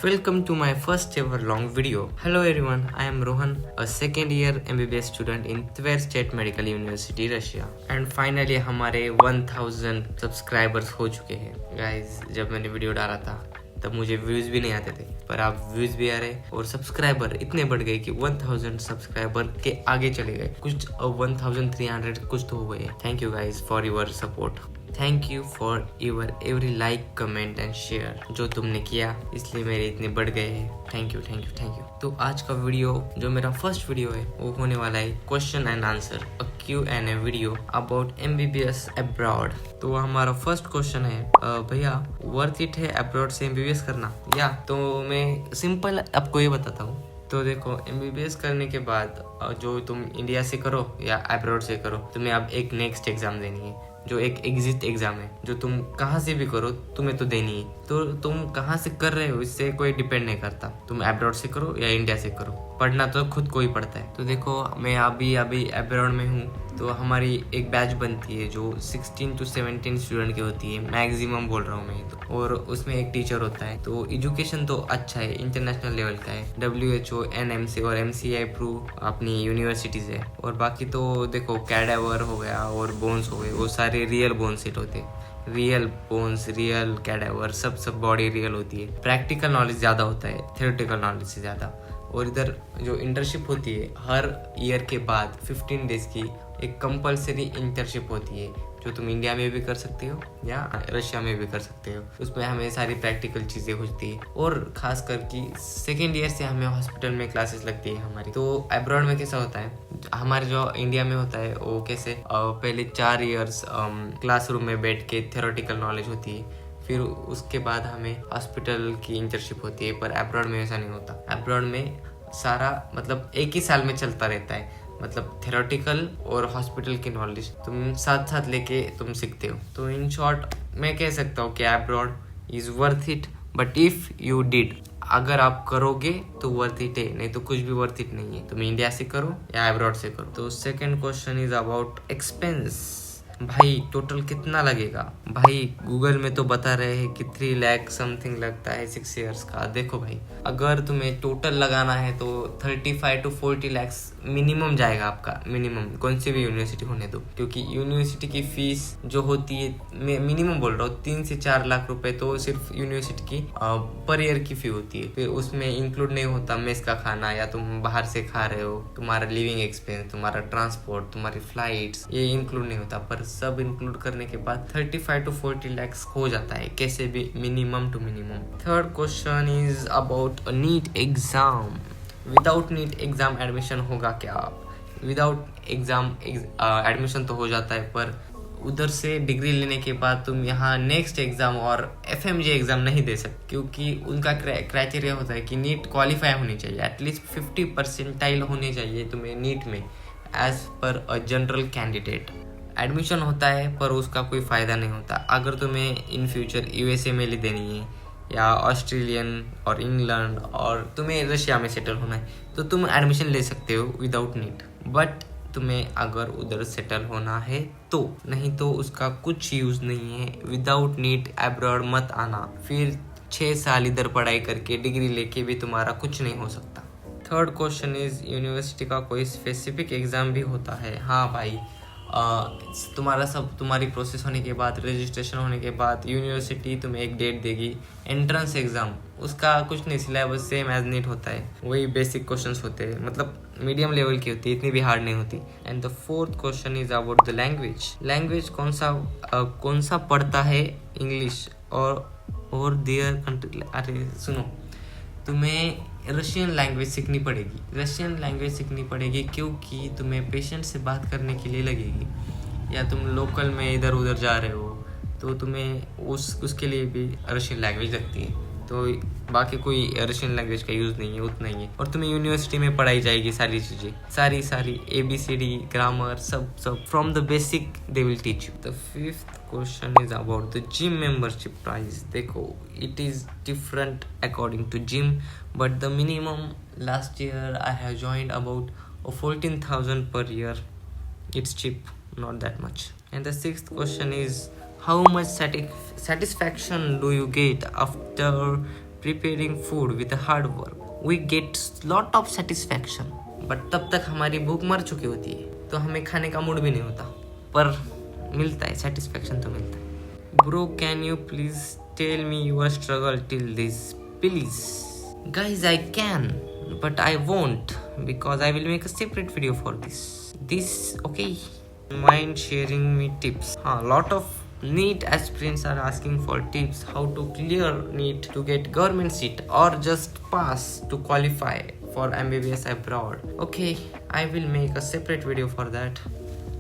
Welcome to my first ever long video. Hello everyone, I am Rohan, a second year MBBS student in Tver State Medical University, Russia. And finally हमारे 1000 subscribers हो चुके हैं. Guys, जब मैंने video डाला था तब मुझे व्यूज भी नहीं आते थे, पर अब व्यूज भी आ रहे और सब्सक्राइबर इतने बढ़ गए कि 1000 सब्सक्राइबर के आगे चले गए. कुछ 1300 कुछ तो हो गए. Thank you guys for your support. Thank you for your every like, comment and share. जो तुमने किया इसलिए मेरे इतने बढ़ गए हैं. Thank you thank you thank you. तो आज का वीडियो जो मेरा फर्स्ट वीडियो है वो होने वाला है question and answer, a Q&A video about MBBS abroad. तो हमारा फर्स्ट क्वेश्चन है, भैया वर्थ इट है अब्रॉड से MBBS करना या? तो मैं सिंपल आपको ये बताता हूँ. तो देखो, MBBS करने के बाद जो तुम इंडिया से करो या अब्रॉड से करो, तुम्हें अब एक नेक्स्ट एग्जाम देनी है जो एक एग्जिट एग्जाम है, जो तुम कहाँ से भी करो तुम्हें तो देनी है. तो तुम कहाँ से कर रहे हो इससे कोई डिपेंड नहीं करता. तुम अब्रॉड से करो या इंडिया से करो, पढ़ना तो खुद को ही पड़ता है. तो देखो, मैं अभी अब्रॉड में हूँ. तो हमारी एक बैच बनती है जो 16 to 17 स्टूडेंट की होती है, मैक्सिमम बोल रहा हूँ मैं तो. और उसमें एक टीचर होता है. तो एजुकेशन तो अच्छा है, इंटरनेशनल लेवल का है. WHO, NMC और MCI अप्रूव अपनी यूनिवर्सिटीज़ है. और बाकी तो देखो, कैडावर हो गया और बोन्स हो गए, वो सारे रियल बोन सेट होते हैं. रियल बोन्स, रियल कैडावर, सब बॉडी रियल होती है. प्रैक्टिकल नॉलेज ज़्यादा होता है थ्योरेटिकल नॉलेज से ज़्यादा. और इधर जो इंटर्नशिप होती है हर ईयर के बाद 15 डेज की एक कंपलसरी इंटर्नशिप होती है, जो तुम इंडिया में भी कर सकते हो या रशिया में भी कर सकते हो. उसमें हमें सारी प्रैक्टिकल चीज़ें होती है. और खास करके सेकेंड ईयर से हमें हॉस्पिटल में क्लासेस लगती है हमारी. तो अब्रॉड में कैसा होता है, हमारे जो इंडिया में होता है वो कैसे, पहले 4 ईयर्स क्लासरूम में बैठ के थ्योरेटिकल नॉलेज होती है, फिर उसके बाद हमें हॉस्पिटल की इंटर्नशिप होती है. पर अब्रॉड में ऐसा नहीं होता. अब्रॉड में सारा मतलब एक ही साल में चलता रहता है. मतलब थ्योरेटिकल और हॉस्पिटल की नॉलेज तुम साथ साथ लेके तुम सीखते हो. तो इन शॉर्ट मैं कह सकता हूँ कि abroad is worth it, but if you did, अगर आप करोगे तो वर्थ इट है, नहीं तो कुछ भी वर्थ इट नहीं है. तुम इंडिया से करो या अब्रॉड से करो. तो second question is about expense. भाई टोटल कितना लगेगा? भाई गूगल में तो बता रहे हैं कि 3 लाख समथिंग लगता है 6 ईयर्स का. देखो भाई, अगर तुम्हें टोटल लगाना है तो 35 to 40 लाख मिनिमम जाएगा आपका. मिनिमम कौन सी भी यूनिवर्सिटी होने दो, क्योंकि यूनिवर्सिटी की फीस जो होती है, मैं मिनिमम बोल रहा हूँ, 3 से 4 लाख रुपए तो सिर्फ यूनिवर्सिटी की पर ईयर की फी होती है. फिर उसमें इंक्लूड नहीं होता मेस का खाना, या तुम बाहर से खा रहे हो, तुम्हारा लिविंग एक्सपेंस, तुम्हारा ट्रांसपोर्ट, तुम्हारी फ्लाइट्स, ये इंक्लूड नहीं होता. पर सब इंक्लूड करने के बाद 35 to 40 लाख हो जाता है कैसे भी, minimum to minimum. Third question is about NEET exam. Without NEET exam admission होगा क्या? विदाउट एग्जाम एडमिशन तो हो जाता है, पर उधर से डिग्री लेने के बाद तुम यहाँ नेक्स्ट एग्जाम और FMG एग्जाम नहीं दे सकते, क्योंकि उनका क्राइटेरिया होता है कि नीट क्वालिफाई होनी चाहिए, एटलीस्ट 50% होने चाहिए तुम्हें नीट में as per a general candidate. Admission होता है पर उसका कोई फ़ायदा नहीं होता. अगर तुम्हें इन फ्यूचर USA में ले देनी है या ऑस्ट्रेलियन और इंग्लैंड, और तुम्हें रशिया में सेटल होना है, तो तुम एडमिशन ले सकते हो विदाउट नीट. बट तुम्हें अगर उधर सेटल होना है तो, नहीं तो उसका कुछ यूज़ नहीं है. विदाउट नीट अब्रॉड मत आना, फिर 6 साल इधर पढ़ाई करके डिग्री लेके भी तुम्हारा कुछ नहीं हो सकता. थर्ड क्वेश्चन इज़, यूनिवर्सिटी का कोई स्पेसिफिक एग्ज़ाम भी होता है? हाँ भाई, तुम्हारी प्रोसेस होने के बाद, रजिस्ट्रेशन होने के बाद यूनिवर्सिटी तुम्हें एक डेट देगी, एंट्रेंस एग्जाम. उसका कुछ नहीं, सिलेबस सेम एज नीट होता है, वही बेसिक क्वेश्चंस होते हैं, मतलब मीडियम लेवल की होती है, इतनी भी हार्ड नहीं होती. And the fourth question is about the language. Language कौन सा पढ़ता है? इंग्लिश और देयर कंट्री. अरे सुनो, तुम्हें रशियन लैंग्वेज सीखनी पड़ेगी. रशियन लैंग्वेज सीखनी पड़ेगी क्योंकि तुम्हें पेशेंट से बात करने के लिए लगेगी, या तुम लोकल में इधर उधर जा रहे हो तो तुम्हें उसके लिए भी रशियन लैंग्वेज लगती है. तो बाकी कोई रशियन लैंग्वेज का यूज़ नहीं है, उतना ही है. और तुम्हें यूनिवर्सिटी में पढ़ाई जाएगी सारी चीज़ें, सारी ABCD, ग्रामर, सब from the basic they will teach you. The fifth question is about the gym membership price. देखो, it is different according to gym, but the minimum last year I have joined about 14,000 per year. It's cheap, not that much. And the sixth question is, how much satisfaction do you get after preparing food with hard work, we get lot of satisfaction. But तब तक हमारी भूख मर चुकी होती है तो हमें खाने का मूड भी नहीं होता, पर मिलता है, सेटिस्फेक्शन तो मिलता है. Bro, can you please tell me your struggle till this, please? Guys, I can, but I won't because I will make a separate video for this, okay? Mind sharing me tips? Lot of NEET aspirants are asking for tips how to clear NEET to get government seat or just pass to qualify for MBBS abroad. Okay, I will make a separate video for that,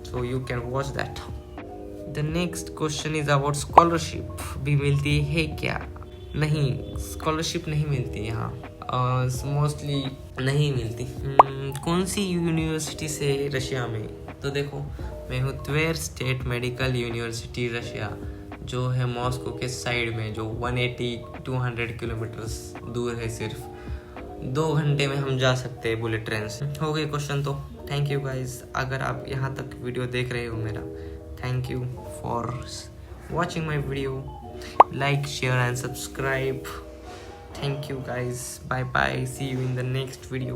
so you can watch that. The next question is about scholarship. भी मिलती है क्या? नहीं, scholarship नहीं मिलती यहाँ, mostly नहीं मिलती. कौन सी यूनिवर्सिटी से रशिया में? तो देखो, मैं हूँ त्वेर स्टेट मेडिकल यूनिवर्सिटी रशिया, जो है मॉस्को के साइड में, जो 180-200 किलोमीटर्स दूर है. सिर्फ 2 घंटे में हम जा सकते हैं बुलेट ट्रेन से. हो गए क्वेश्चन तो. थैंक यू गाइज, अगर आप यहाँ तक वीडियो देख रहे हो मेरा, thank you for watching my video. Like, share and subscribe. Thank you guys. Bye bye. See you in the next video.